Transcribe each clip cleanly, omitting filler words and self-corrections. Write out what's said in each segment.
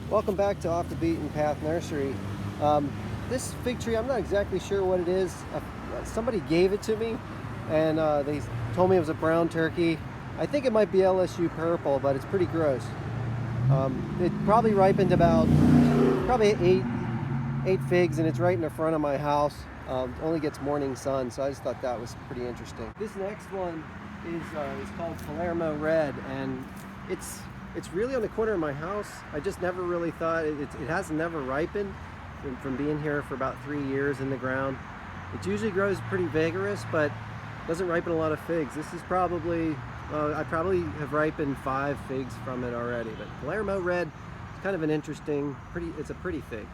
Welcome back to Off the Beaten Path Nursery. This fig tree, I'm not exactly sure what it is. Somebody gave it to me and they told me it was a brown turkey. I think it might be LSU Purple, but it's pretty gross. It probably ripened about eight figs, and it's right in the front of my house. Only gets morning sun, so I just thought that was pretty interesting. This next one is called Palermo Red, and it's really on the corner of my house. I just never really thought it has never ripened from being here for about 3 years in the ground. It usually grows pretty vigorous, but doesn't ripen a lot of figs. This is probably I probably have ripened 5 figs from it already. But Palermo Red is kind of an interesting, it's a pretty fig.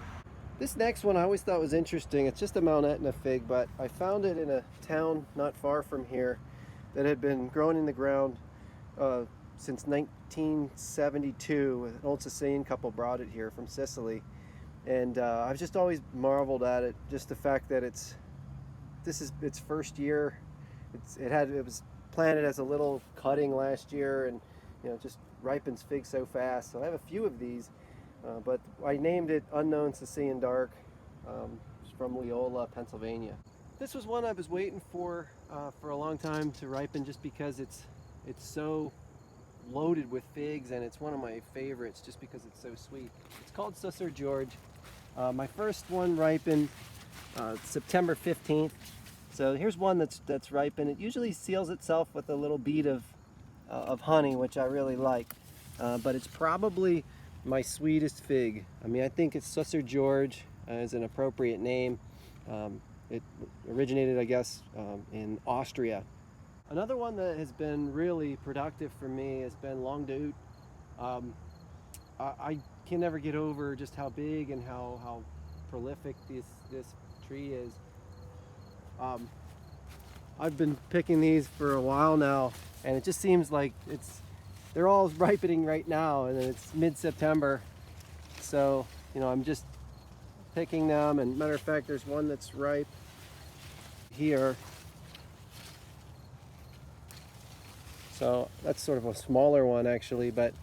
This next one I always thought was interesting. It's just a Mount Etna fig, but I found it in a town not far from here that had been growing in the ground since 1972. An old Sicilian couple brought it here from Sicily, and I've just always marveled at it. Just the fact that this is its first year. It was planted as a little cutting last year, and just ripens figs so fast. So I have a few of these, but I named it Unknown Sicilian Dark. It's from Leola, Pennsylvania. This was one I was waiting for a long time to ripen, just because it's so loaded with figs, and it's one of my favorites just because it's so sweet. It's called Sir George. My first one ripened September 15th. So here's one that's ripened. It usually seals itself with a little bead of honey, which I really like. But it's probably my sweetest fig. I mean, I think it's Sir George is an appropriate name. It originated, I guess, in Austria. Another one that has been really productive for me has been Longue D'Aout. I can never get over just how big and how prolific this tree is. I've been picking these for a while now, and it just seems like they're all ripening right now, and it's mid-September. So, I'm just picking them, and matter of fact, there's one that's ripe here. So that's sort of a smaller one, actually, but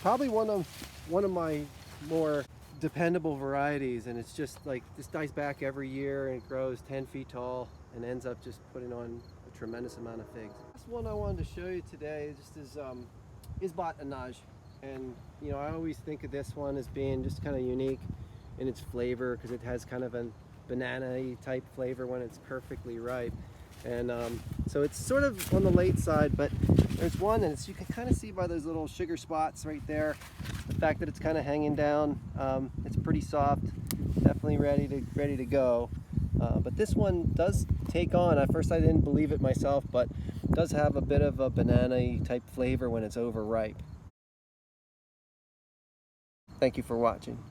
probably one of my more dependable varieties, and it's just like this dies back every year, and it grows 10 feet tall and ends up just putting on a tremendous amount of figs. This one I wanted to show you today just is Izbat nagy, and I always think of this one as being just kind of unique in its flavor, because it has kind of a banana-y type flavor when it's perfectly ripe. And so it's sort of on the late side, but there's one, and you can kind of see by those little sugar spots right there, the fact that it's kind of hanging down. It's pretty soft, definitely ready to go. But this one does take on. At first I didn't believe it myself, but it does have a bit of a banana-y type flavor when it's overripe. Thank you for watching.